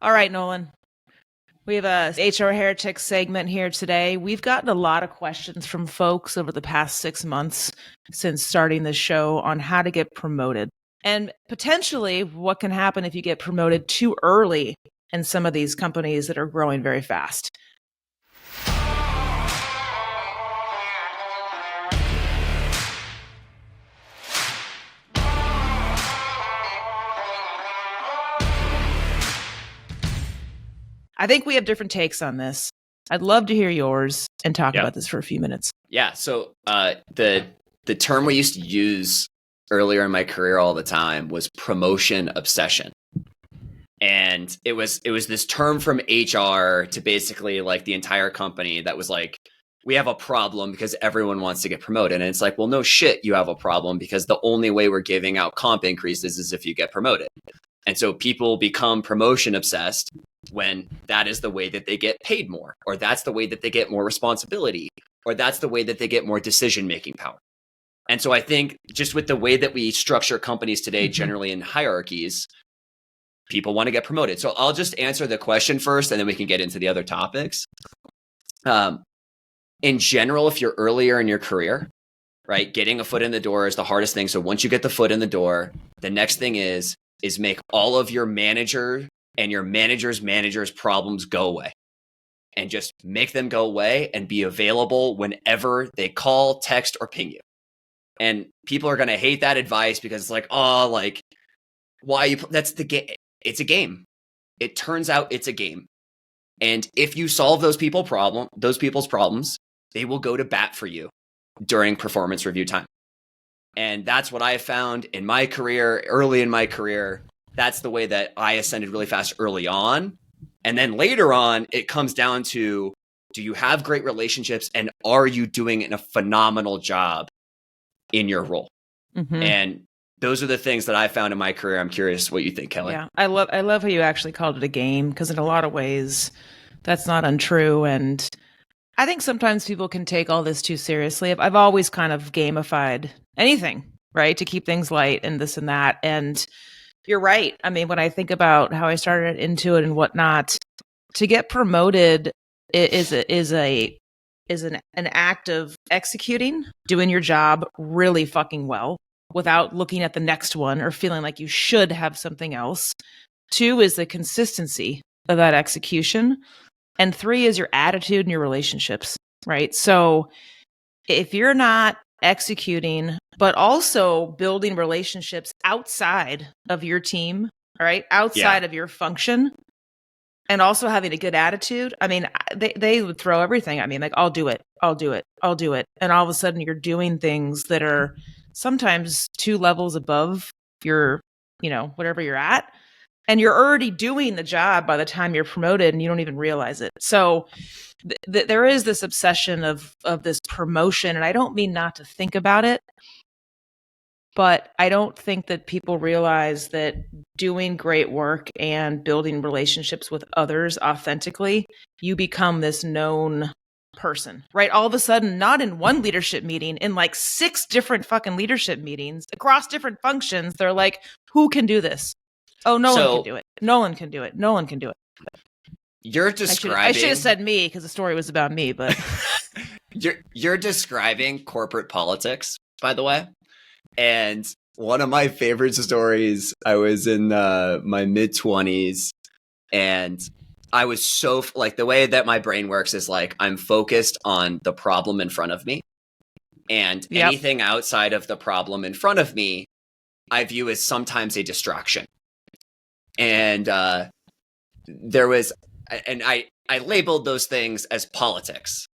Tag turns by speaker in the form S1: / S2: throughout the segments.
S1: All right, Nolan. We have a HR Heretic segment here today. We've gotten a lot of questions from folks over the past 6 months since starting the show on how to get promoted and potentially what can happen if you get promoted too early in some of these companies that are growing very fast. I think we have different takes on this. I'd love to hear yours and talk about this for a few minutes.
S2: Yeah. So the term we used to use earlier in my career all the time was promotion obsession. And it was this term from HR to basically like the entire company that was like, we have a problem because everyone wants to get promoted. And it's like, well, no shit, you have a problem because the only way we're giving out comp increases is if you get promoted. And so people become promotion obsessed when that is the way that they get paid more, or that's the way that they get more responsibility, or that's the way that they get more decision-making power. And so I think just with the way that we structure companies today, generally in hierarchies, people want to get promoted. So I'll just answer the question first, and then we can get into the other topics. In general, if you're earlier in your career, right, getting a foot in the door is the hardest thing. So once you get the foot in the door, the next thing is make all of your manager and your manager's problems go away, and just make them go away and be available whenever they call, text, or ping you. And people are going to hate that advice because it's like, oh, like, why you, that's the game. It's a game. It turns out it's a game. And if you solve those people's problems, they will go to bat for you during performance review time. And that's what I found in my career, early in my career. That's the way that I ascended really fast early on. And then later on, it comes down to, do you have great relationships and are you doing a phenomenal job in your role? And those are the things that I found in my career. I'm curious what you think, Kelly.
S1: Yeah, I love how you actually called it a game, because in a lot of ways, that's not untrue. And I think sometimes people can take all this too seriously. I've always kind of gamified anything, right, to keep things light and this and that. And you're right. I mean, when I think about how I started into it and whatnot, to get promoted is an act of executing, doing your job really fucking well without looking at the next one or feeling like you should have something else. 2 is the consistency of that execution. And 3 is your attitude and your relationships, right? So if you're not executing, but also building relationships outside of your team, all right, outside of your function, and also having a good attitude, I mean, they would throw everything at me. Like, I'll do it. And all of a sudden you're doing things that are sometimes 2 levels above your, whatever you're at. And you're already doing the job by the time you're promoted and you don't even realize it. So there is this obsession of this promotion. And I don't mean not to think about it, but I don't think that people realize that doing great work and building relationships with others authentically, you become this known person, right? All of a sudden, not in one leadership meeting, in like 6 different fucking leadership meetings across different functions, they're like, who can do this? Oh, Nolan can do it. Nolan can do it. Nolan can do it.
S2: You're describing...
S1: I should have said me because the story was about me, but...
S2: You're describing corporate politics, by the way. And one of my favorite stories, I was in my mid-20s, and I was so... Like, the way that my brain works is like, I'm focused on the problem in front of me. And anything outside of the problem in front of me, I view as sometimes a distraction. And there was, and I labeled those things as politics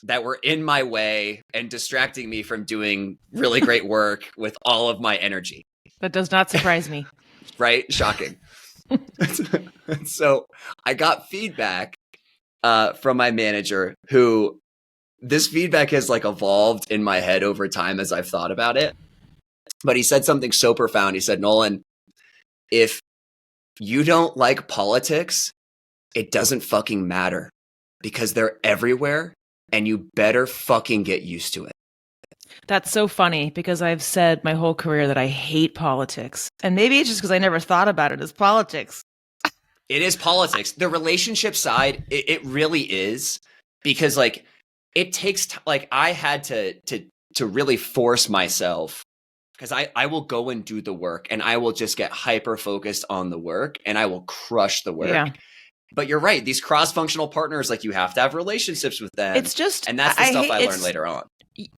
S2: that were in my way and distracting me from doing really great work with all of my energy.
S1: That does not surprise me.
S2: Right? Shocking. So I got feedback from my manager, who this feedback has like evolved in my head over time as I've thought about it. But he said something so profound. He said, Nolan, if you don't like politics, it doesn't fucking matter, because they're everywhere and you better fucking get used to it.
S1: That's so funny, because I've said my whole career that I hate politics. And maybe it's just because I never thought about it as politics.
S2: It is politics. The relationship side, it really is, because like it takes like I had to really force myself, because I will go and do the work and I will just get hyper focused on the work and I will crush the work.
S1: Yeah.
S2: But you're right. These cross-functional partners, like you have to have relationships with them.
S1: It's just,
S2: and that's the stuff I learned later on.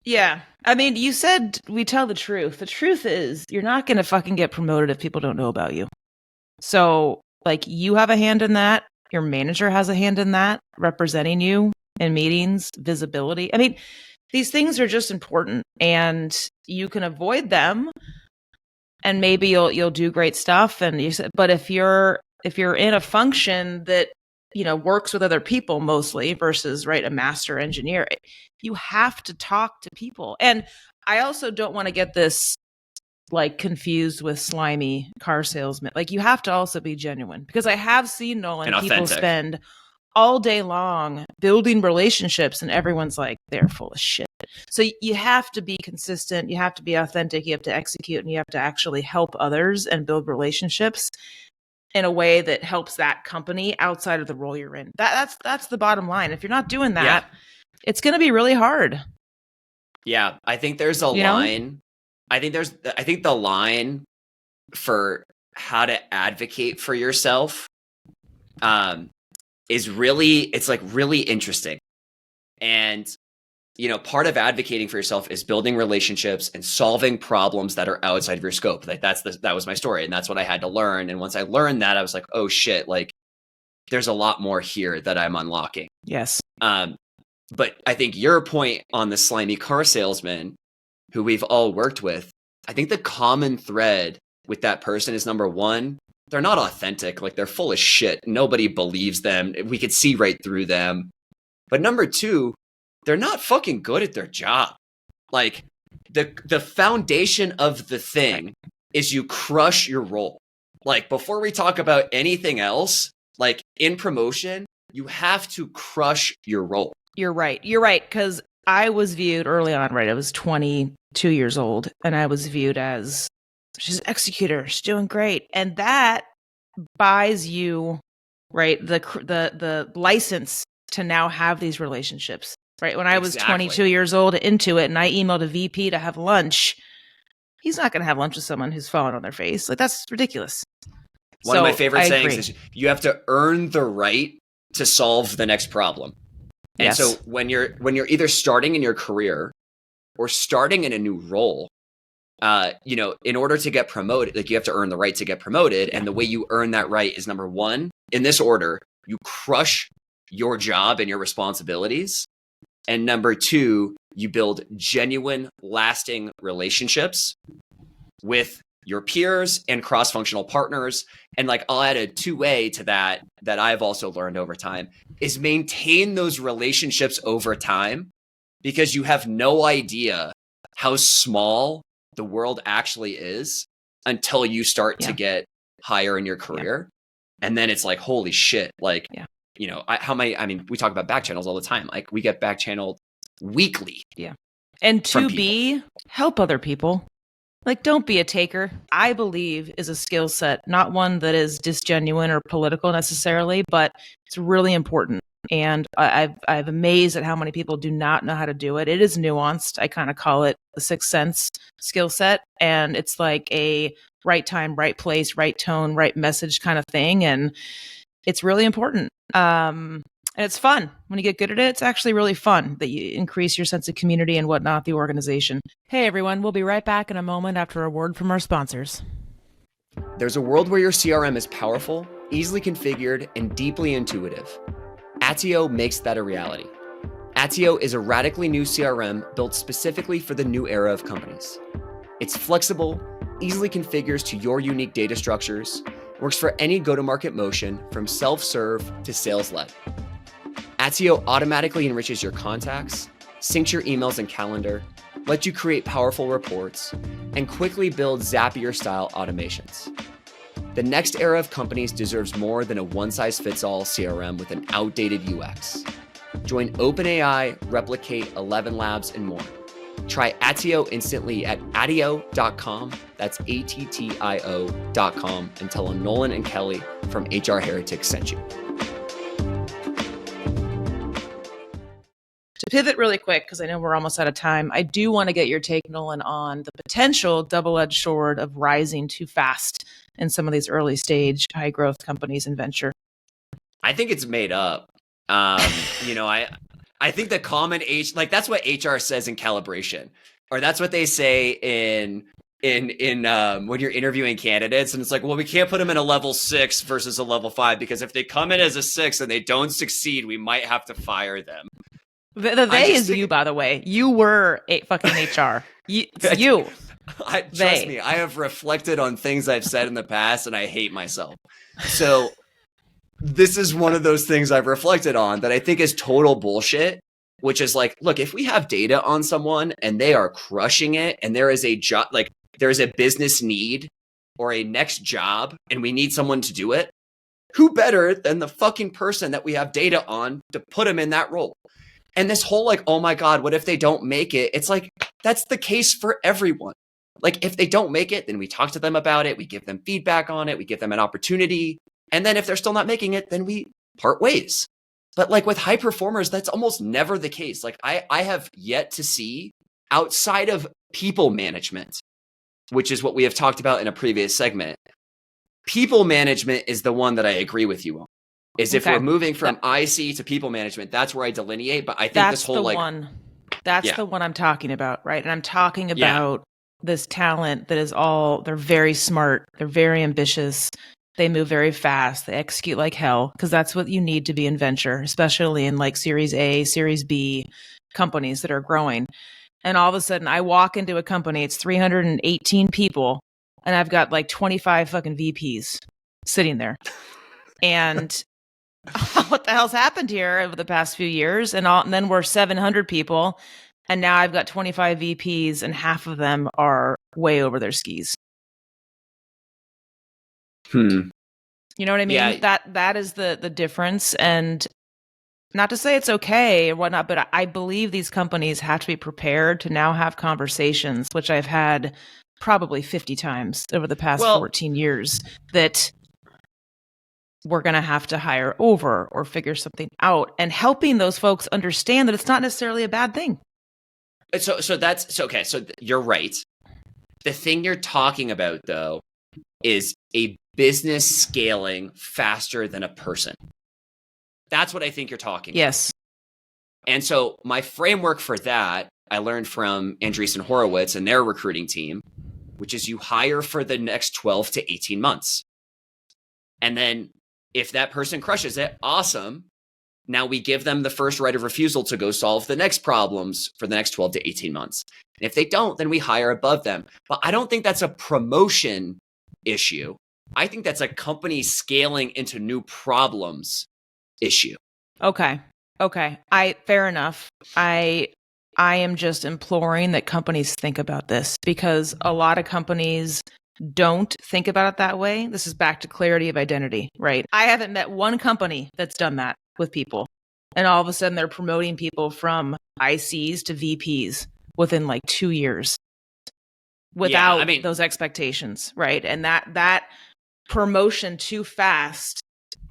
S1: Yeah. I mean, you said we tell the truth. The truth is you're not going to fucking get promoted if people don't know about you. So like you have a hand in that. Your manager has a hand in that, representing you in meetings, visibility. I mean, these things are just important and you can avoid them and maybe you'll do great stuff. And you said, but if you're in a function that, you know, works with other people mostly versus, right, a master engineer, you have to talk to people. And I also don't want to get this like confused with slimy car salesman. Like you have to also be genuine, because I have seen Nolan people spend all day long building relationships and everyone's like, they're full of shit. So you have to be consistent, you have to be authentic, you have to execute, and you have to actually help others and build relationships in a way that helps that company outside of the role you're in. That's the bottom line. If you're not doing that, it's going to be really hard.
S2: Yeah, I think there's a line. I think the line for how to advocate for yourself is really, it's like really interesting. And, you know, part of advocating for yourself is building relationships and solving problems that are outside of your scope. Like that was my story. And that's what I had to learn. And once I learned that, I was like, oh shit, like there's a lot more here that I'm unlocking.
S1: Yes.
S2: But I think your point on the slimy car salesman who we've all worked with, I think the common thread with that person is, number one, they're not authentic. Like they're full of shit. Nobody believes them. We could see right through them. But number two, they're not fucking good at their job. Like the foundation of the thing is you crush your role. Like before we talk about anything else, like in promotion, you have to crush your role.
S1: You're right. Because I was viewed early on, right? I was 22 years old and I was viewed as, she's an executor, she's doing great. And that buys you, right, the license to now have these relationships, right? When I was 22 years old into it and I emailed a VP to have lunch, he's not going to have lunch with someone who's fallen on their face. Like that's ridiculous.
S2: One of my favorite sayings is you have to earn the right to solve the next problem. And so when you're either starting in your career or starting in a new role, you know, in order to get promoted, like you have to earn the right to get promoted. And the way you earn that right is, number one, in this order, you crush your job and your responsibilities. And number two, you build genuine, lasting relationships with your peers and cross-functional partners. And like I'll add a 2-way to that I've also learned over time is maintain those relationships over time, because you have no idea how small the world actually is until you start to get higher in your career. And then it's like, holy shit. Like, you know, we talk about back channels all the time. Like we get back channeled weekly.
S1: Yeah. And to help other people. Like, don't be a taker, I believe, is a skill set, not one that is disgenuine or political necessarily, but it's really important. And I'm amazed at how many people do not know how to do it. It is nuanced. I kind of call it the sixth sense skill set. And it's like a right time, right place, right tone, right message kind of thing. And it's really important. And it's fun. When you get good at it, it's actually really fun that you increase your sense of community and whatnot, the organization. Hey, everyone. We'll be right back in a moment after a word from our sponsors.
S2: There's a world where your CRM is powerful, easily configured, and deeply intuitive. Attio makes that a reality. Attio is a radically new CRM built specifically for the new era of companies. It's flexible, easily configures to your unique data structures, works for any go-to-market motion from self-serve to sales-led. Attio automatically enriches your contacts, syncs your emails and calendar, lets you create powerful reports, and quickly build Zapier-style automations. The next era of companies deserves more than a one-size-fits-all CRM with an outdated UX. Join OpenAI, Replicate, 11 Labs, and more. Try Attio instantly at attio.com. That's ATTIO.com, and tell them Nolan and Kelly from HR Heretics sent you.
S1: To pivot really quick, because I know we're almost out of time, I do want to get your take, Nolan, on the potential double-edged sword of rising too fast in some of these early stage, high growth companies in venture.
S2: I think it's made up. I think the common that's what HR says in calibration, or that's what they say in when you're interviewing candidates, and it's like, well, we can't put them in a level 6 versus a level 5 because if they come in as a 6 and they don't succeed, we might have to fire them.
S1: The they is you, by the way. You were a fucking HR. It's you.
S2: Trust me, I have reflected on things I've said in the past, and I hate myself. So this is one of those things I've reflected on that I think is total bullshit, which is like, look, if we have data on someone and they are crushing it, and there is a job, like there is a business need or a next job, and we need someone to do it, who better than the fucking person that we have data on to put them in that role? And this whole like, oh my God, what if they don't make it? It's like, that's the case for everyone. Like if they don't make it, then we talk to them about it. We give them feedback on it. We give them an opportunity. And then if they're still not making it, then we part ways. But like with high performers, that's almost never the case. Like I have yet to see outside of people management, which is what we have talked about in a previous segment. People management is the one that I agree with you on. Is if we're moving from IC to people management, that's where I delineate. But I think
S1: that's
S2: this whole
S1: the one I'm talking about, right? And I'm talking about this talent that is they're very smart, they're very ambitious, they move very fast, they execute like hell, because that's what you need to be in venture, especially in like Series A, Series B companies that are growing. And all of a sudden, I walk into a company, it's 318 people, and I've got like 25 fucking VPs sitting there, and what the hell's happened here over the past few years? And then we're 700 people, and now I've got 25 VPs, and half of them are way over their skis. You know what I mean?
S2: Yeah.
S1: That is the difference. And not to say it's okay or whatnot, but I believe these companies have to be prepared to now have conversations, which I've had probably 50 times over the past 14 years, that we're going to have to hire over or figure something out, and helping those folks understand that it's not necessarily a bad thing.
S2: So that's okay. So you're right. The thing you're talking about though is a business scaling faster than a person. That's what I think you're talking about.
S1: Yes.
S2: And so my framework for that, I learned from Andreessen Horowitz and their recruiting team, which is you hire for the next 12 to 18 months. And then if that person crushes it, awesome. Now we give them the first right of refusal to go solve the next problems for the next 12 to 18 months. And if they don't, then we hire above them. But I don't think that's a promotion issue. I think that's a company scaling into new problems issue.
S1: Okay. Fair enough. I am just imploring that companies think about this, because a lot of companies don't think about it that way. This is back to clarity of identity, right? I haven't met one company that's done that with people, and all of a sudden they're promoting people from ICs to VPs within like 2 years without those expectations, right? And that promotion too fast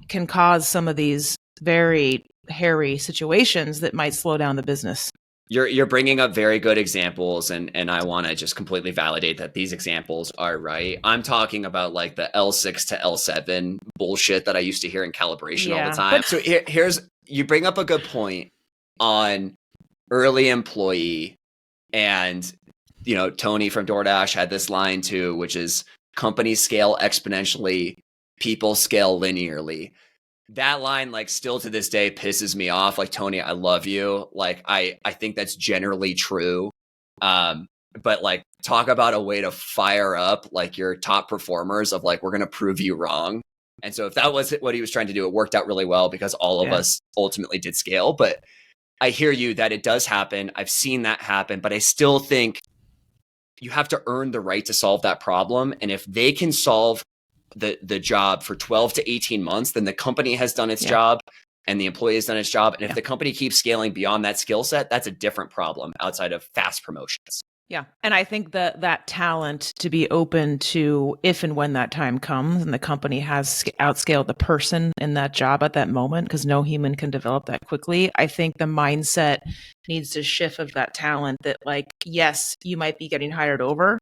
S1: can cause some of these very hairy situations that might slow down the business.
S2: You're bringing up very good examples, and I want to just completely validate that these examples are right. I'm talking about like the L6 to L7 bullshit that I used to hear in calibration all the time. So you bring up a good point on early employee, and Tony from DoorDash had this line too, which is companies scale exponentially, people scale linearly. That line, like, still to this day pisses me off. Like, Tony, I love you. Like, I think that's generally true. But like, talk about a way to fire up like your top performers of like, we're going to prove you wrong. And so if that was what he was trying to do, it worked out really well because all of us ultimately did scale. But I hear you that it does happen. I've seen that happen, but I still think you have to earn the right to solve that problem. And if they can solve the job for 12 to 18 months, then the company has done its job. and the employee has done its job. And if
S1: Yeah.
S2: the company keeps scaling beyond that skill set, that's a different problem outside of fast promotions.
S1: Yeah. And I think that talent to be open to if and when that time comes and the company has outscaled the person in that job at that moment, because no human can develop that quickly. I think the mindset needs to shift of that talent that, like, yes, you might be getting hired over.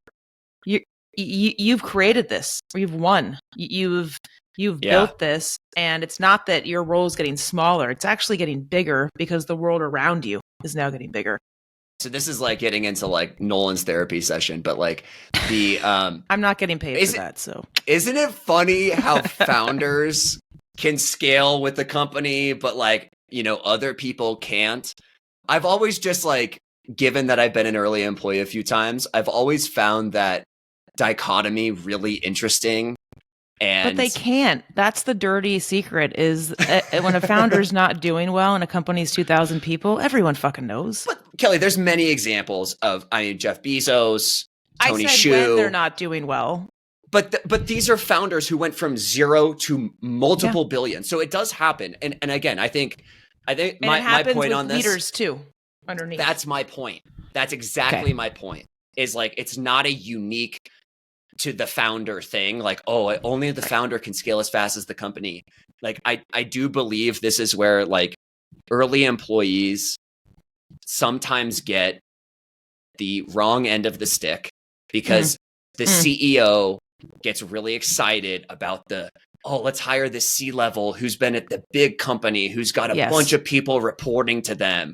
S1: You've created this, or you've won. You've built this, and it's not that your role is getting smaller. It's actually getting bigger because the world around you is now getting bigger.
S2: So this is like getting into like Nolan's therapy session, but like the
S1: I'm not getting paid for that. So
S2: isn't it funny how founders can scale with the company, but like, you know, other people can't? I've always just like, given that I've been an early employee a few times, I've always found that dichotomy really interesting.
S1: But they can't. That's the dirty secret is when a founder's not doing well and a company's 2,000 people, everyone fucking knows.
S2: But Kelly, there's many examples of, I mean, Jeff Bezos, Tony
S1: I said
S2: Hsu.
S1: When they're not doing well.
S2: But these are founders who went from zero to multiple billion. So it does happen. And again, I think my point
S1: with
S2: on this,
S1: leaders too underneath.
S2: That's my point. That's exactly my point. Is like, it's not a unique to the founder thing, like, oh, only the founder can scale as fast as the company. Like, I do believe this is where like early employees sometimes get the wrong end of the stick because the CEO gets really excited about let's hire this C-level who's been at the big company, who's got a bunch of people reporting to them.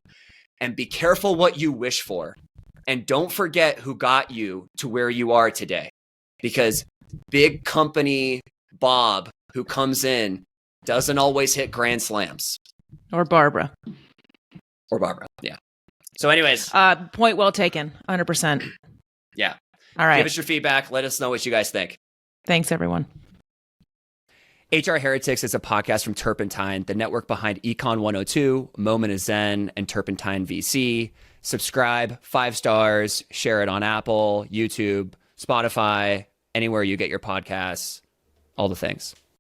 S2: And be careful what you wish for. And don't forget who got you to where you are today. Because big company Bob, who comes in, doesn't always hit grand slams.
S1: Or Barbara.
S2: Yeah. So anyways.
S1: Point well taken. 100%.
S2: Yeah.
S1: All right.
S2: Give us your feedback. Let us know what you guys think.
S1: Thanks, everyone.
S2: HR Heretics is a podcast from Turpentine, the network behind Econ 102, Moment of Zen, and Turpentine VC. Subscribe, 5 stars, share it on Apple, YouTube, Spotify, anywhere you get your podcasts, all the things.